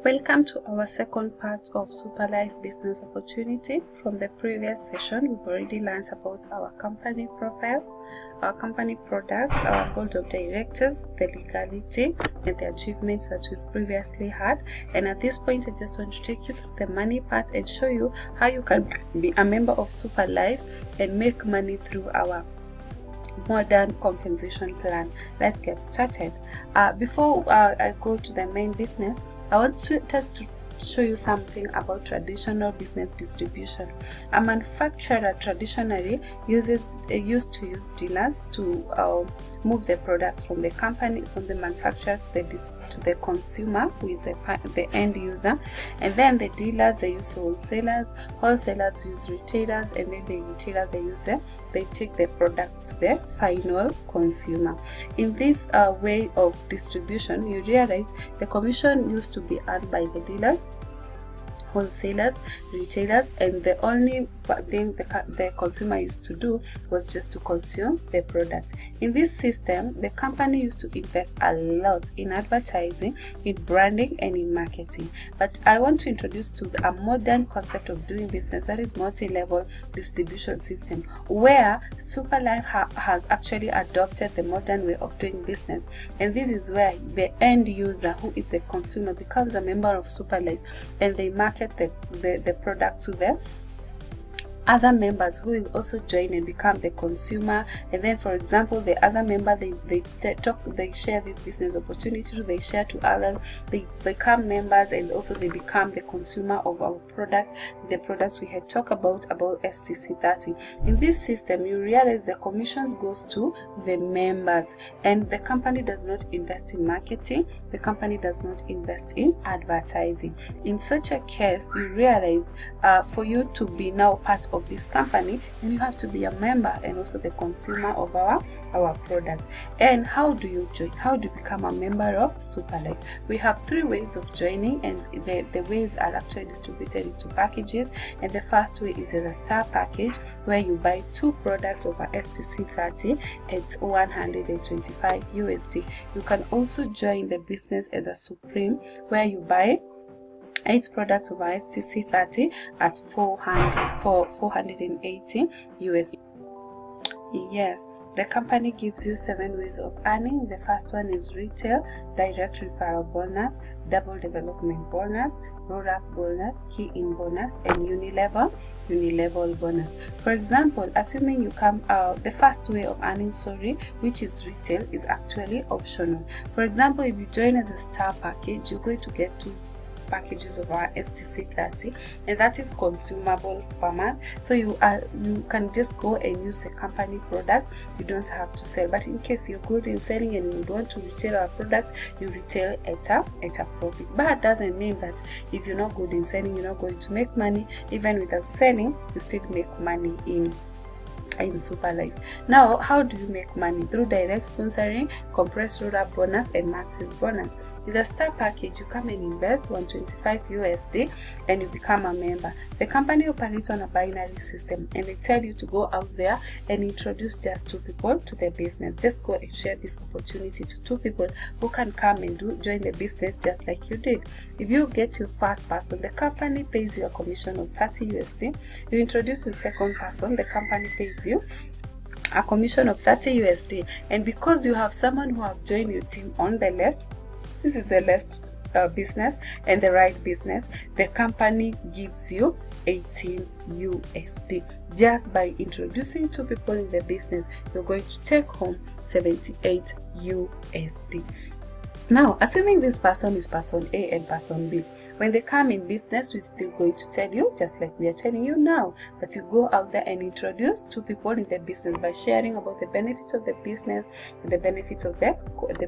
Welcome to our second part of Super Life Business Opportunity. From the previous session, we've already learned about our company profile, our company products, our board of directors, the legality, and the achievements that we've previously had. And at this point, I just want to take you through the money part and show you how you can be a member of Super Life and make money through our modern compensation plan. Let's get started. Before I go to the main business, I want to show you something about traditional business distribution. A manufacturer traditionally used to use dealers to move the products from the company, from the manufacturer to the consumer, who is the end user. And then the dealers, they use wholesalers use retailers, and then the retailers, they take the product to the final consumer. In this way of distribution, you realize the commission used to be earned by the dealers, wholesalers, retailers, and the only thing the consumer used to do was just to consume the product. In this system, the company used to invest a lot in advertising, in branding, and in marketing. But I want to introduce to a modern concept of doing business, that is multi-level distribution system, where Super Life has actually adopted the modern way of doing business. And this is where the end user, who is the consumer, becomes a member of Super Life, and they market the product to them. Other members who will also join and become the consumer. And then, for example, the other member, they share this business opportunity, they share to others, they become members, and also they become the consumer of our products, the products we had talked about STC30. In this system, you realize the commissions goes to the members, and the company does not invest in marketing, the company does not invest in advertising. In such a case, you realize for you to be now part of this company, and you have to be a member and also the consumer of our products. And how do you join? How do you become a member of Super Life? We have 3 ways of joining, and the ways are actually distributed into packages. And the first way is as a star package, where you buy 2 products of a STC30 at 125 USD. You can also join the business as a Supreme, where you buy 8 products of STC30 at 480 USD. Yes, the company gives you 7 ways of earning. The first one is retail, direct referral bonus, double development bonus, roll-up bonus, key-in bonus, and unilevel bonus. For example, assuming you come the first way of earning, which is retail, is actually optional. For example, if you join as a star package, you're going to get 2 packages of our STC30, and that is consumable per month. So you can just go and use the company product, you don't have to sell. But in case you're good in selling and you want to retail our product, you retail at a profit. But it doesn't mean that if you're not good in selling, you're not going to make money. Even without selling, you still make money in Super Life. Now, how do you make money? Through direct sponsoring, compressed roll-up bonus, and massive bonus. With a star package, you come and invest 125 USD and you become a member. The company operates on a binary system, and they tell you to go out there and introduce just 2 people to the business. Just go and share this opportunity to 2 people who can come and join the business just like you did. If you get your first person, the company pays you a commission of 30 USD. You introduce your second person, the company pays you a commission of 30 USD. And because you have someone who have joined your team on the left, this is the left business, and the right business, the company gives you 18 USD. Just by introducing 2 people in the business, you're going to take home 78 USD. Now, assuming this person is person A and person B, when they come in business, we're still going to tell you, just like we are telling you now, that you go out there and introduce 2 people in the business by sharing about the benefits of the business and the benefits of the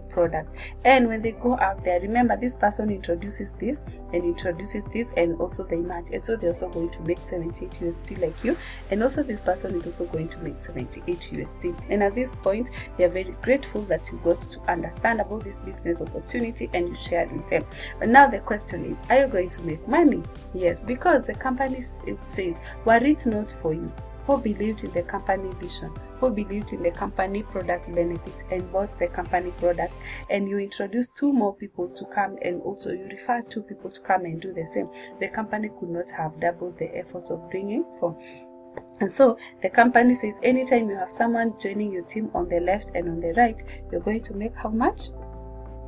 product. And when they go out there, remember, this person introduces this and introduces this, and also they match, and so they're also going to make 78 USD like you, and also this person is also going to make 78 USD. And at this point, they are very grateful that you got to understand about this business opportunity and you shared with them. But now the question is, are you going to make money? Yes, because the company, it says, were it not for you, who believed in the company vision, who believed in the company product benefits and bought the company products, and you introduce 2 more people to come, and also you refer 2 people to come and do the same, the company could not have doubled the efforts of bringing 4. And so the company says anytime you have someone joining your team on the left and on the right, you're going to make how much?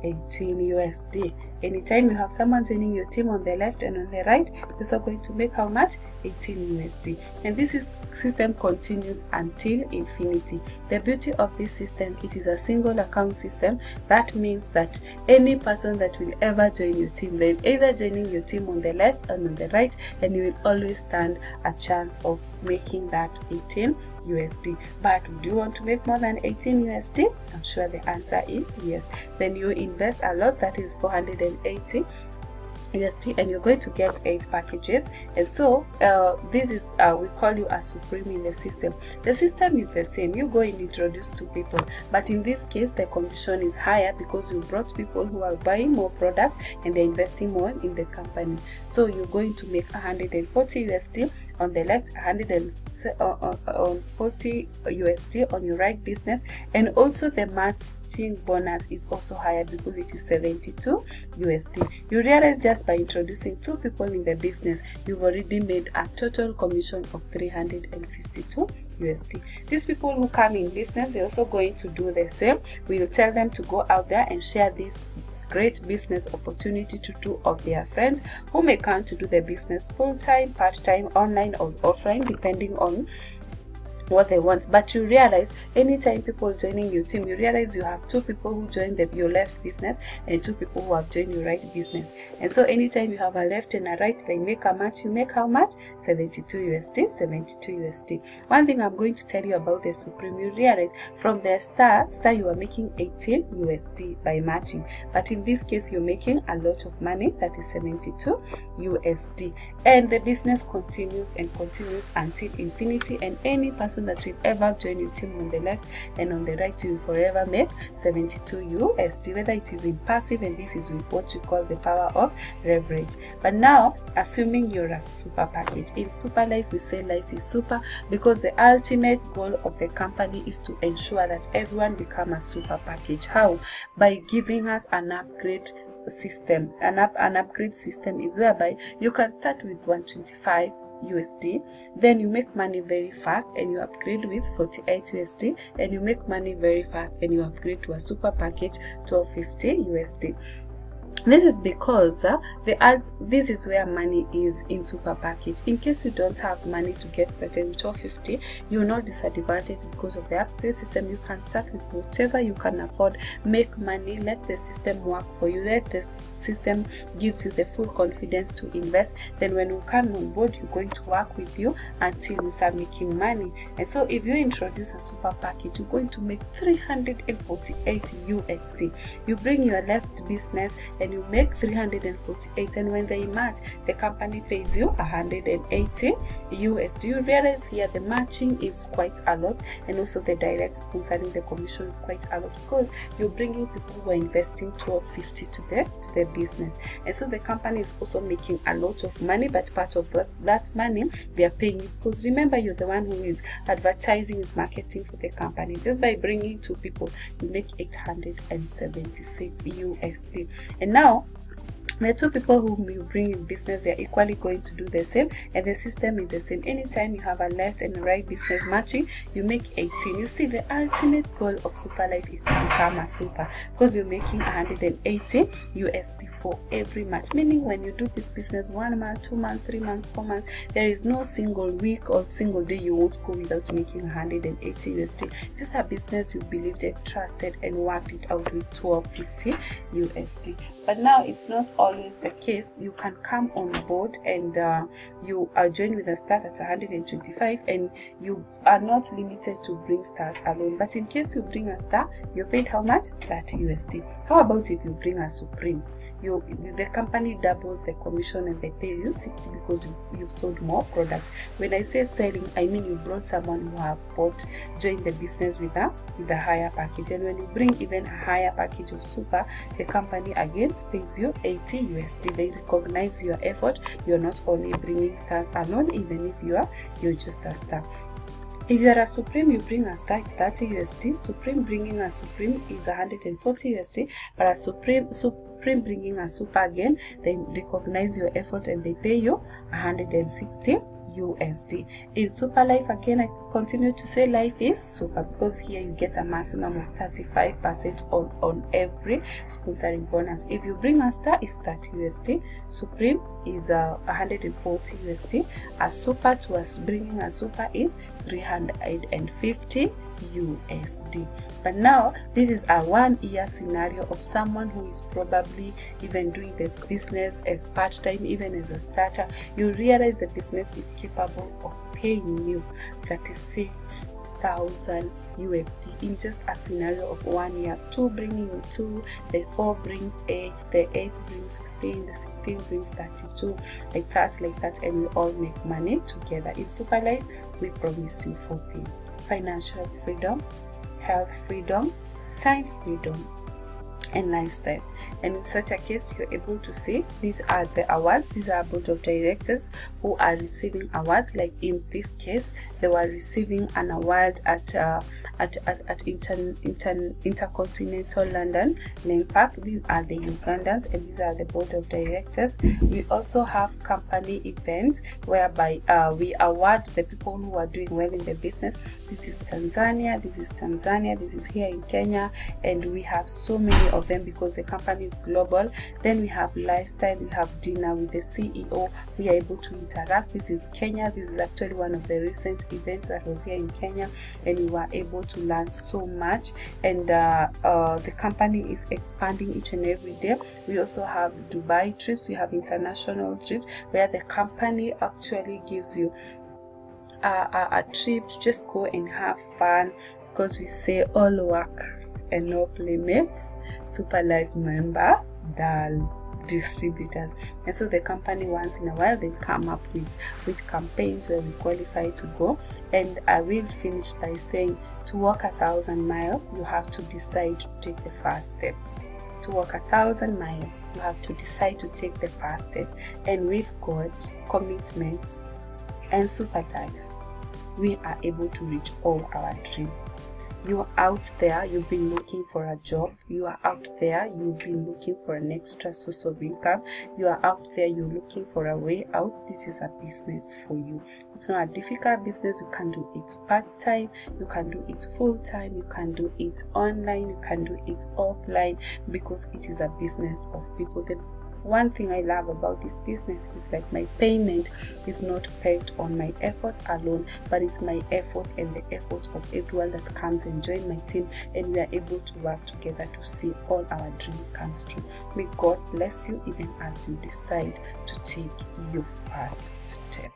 18 USD. Anytime you have someone joining your team on the left and on the right, you're also going to make how much? 18 USD. And this system continues until infinity. The beauty of this system, it is a single account system. That means that any person that will ever join your team, they're either joining your team on the left and on the right, and you will always stand a chance of making that 18 USD. But do you want to make more than 18 USD? I'm sure the answer is yes. Then you invest a lot, that is 480 USD, and you're going to get 8 packages. And so this is we call you a supreme in the system. The system is the same. You go and introduce 2 people, but in this case the commission is higher because you brought people who are buying more products and they're investing more in the company. So you're going to make 140 USD on the left, 140 USD on your right business, and also the matching bonus is also higher because it is 72 USD. You realize just by introducing 2 people in the business, you've already made a total commission of 352 USD. These people who come in business, they're also going to do the same. We will tell them to go out there and share this great business opportunity to 2 of their friends who may come to do the business full-time, part-time, online or offline, depending on what they want. But you realize anytime people joining your team, you realize you have 2 people who join your left business and 2 people who have joined your right business. And so anytime you have a left and a right, they make a match. You make how much? 72 USD, 72 USD. One thing I'm going to tell you about the Supreme, you realize from the start you are making 18 USD by matching, but in this case you're making a lot of money, that is 72 USD, and the business continues and continues until infinity, and any person that will ever join your team on the left and on the right, you will forever make 72 USD, whether it is in passive, and this is with what you call the power of leverage. But now, assuming you're a super package, in Super Life we say life is super because the ultimate goal of the company is to ensure that everyone become a super package. How? By giving us an upgrade system. An upgrade system is whereby you can start with 125 USD, then you make money very fast and you upgrade with 48 USD, and you make money very fast and you upgrade to a super package 1250 USD. This is because this is where money is in super package. In case you don't have money to get started with 1250, you're not disadvantaged because of the upgrade system. You can start with whatever you can afford, make money, let the system work for you, let the system gives you the full confidence to invest. Then when you come on board, you're going to work with you until you start making money. And so if you introduce a super package, you're going to make 348 USD. You bring your left business and you make 348, and when they match, the company pays you 180 USD. You realize here the matching is quite a lot, and also the direct sponsoring, the commission is quite a lot, because you're bringing people who are investing 1250 to the business. And so the company is also making a lot of money, but part of that money they are paying you, because remember, you're the one who is advertising, is marketing for the company. Just by bringing 2 people, you make 876 USD. And now the 2 people whom you bring in business, they are equally going to do the same, and the system is the same. Anytime you have a left and a right business matching, you make 18. You see, the ultimate goal of Super Life is to become a super, because you're making 180 USD for every match. Meaning when you do this business 1 month, 2 months, 3 months, 4 months, there is no single week or single day you won't go without making 180 USD. Just a business you believed it, trusted, and worked it out with 1250 USD. But now it's not always the case. You can come on board and you are joined with a start at 125, and you are not limited to bring stars alone. But in case you bring a star, you're paid how much? 30 USD. How about if you bring a supreme? The company doubles the commission and they pay you 60 because you've sold more products. When I say selling, I mean you brought someone who have joined the business with a higher package. And when you bring even a higher package of super, the company again pays you 80 USD. They recognize your effort. You're not only bringing stars alone, even if you're just a star. If you are a Supreme, you bring a Star, it's 30 USD. Supreme bringing a Supreme is 140 USD. But a Supreme bringing a Super again, they recognize your effort and they pay you 160 USD. In Super Life, again, I continue to say life is super, because here you get a maximum of 35% on every sponsoring bonus. If you bring a Star, it's 30 USD. Supreme is 140 USD. A Super to us bringing a Super is 350 USD. But now this is a 1 year scenario of someone who is probably even doing the business as part-time, even as a starter. You realize the business is capable of paying you 36,000 USD in just a scenario of 1 year. 2 bringing you 2, the 4 brings 8, the 8 brings 16, the 16 brings 32, like that, and we all make money together. In Super Life, we promise you 4 things: financial freedom, health freedom, time freedom, and lifestyle. And in such a case, you're able to see these are the awards. These are a board of directors who are receiving awards. Like in this case, they were receiving an award at Intercontinental London Lane Park. These are the Ugandans, and these are the board of directors. We also have company events whereby we award the people who are doing well in the business. This is Tanzania, this is Tanzania, this is here in Kenya, and we have so many of them because the company is global. Then we have lifestyle, we have dinner with the CEO. We are able to interact. This is Kenya. This is actually one of the recent events that was here in Kenya, and we were able to learn so much. And the company is expanding each and every day. We also have Dubai trips. We have international trips where the company actually gives you a trip to just go and have fun, because we say all work and no playmates. Super Life member, the distributors. And so the company, once in a while, they'll come up with campaigns where we qualify to go. And I will finish by saying, to walk 1,000 miles, you have to decide to take the first step. To walk 1,000 miles, you have to decide to take the first step. And with God, commitment, and Super Life, we are able to reach all our dreams. You are out there, you've been looking for a job. You are out there, you've been looking for an extra source of income. You are out there, you're looking for a way out. This is a business for you. It's not a difficult business. You can do it part-time, you can do it full-time, you can do it online, you can do it offline, because it is a business of people. The one thing I love about this business is like my payment is not pegged on my efforts alone, but it's my effort and the effort of everyone that comes and join my team, and we are able to work together to see all our dreams come true. May God bless you even as you decide to take your first step.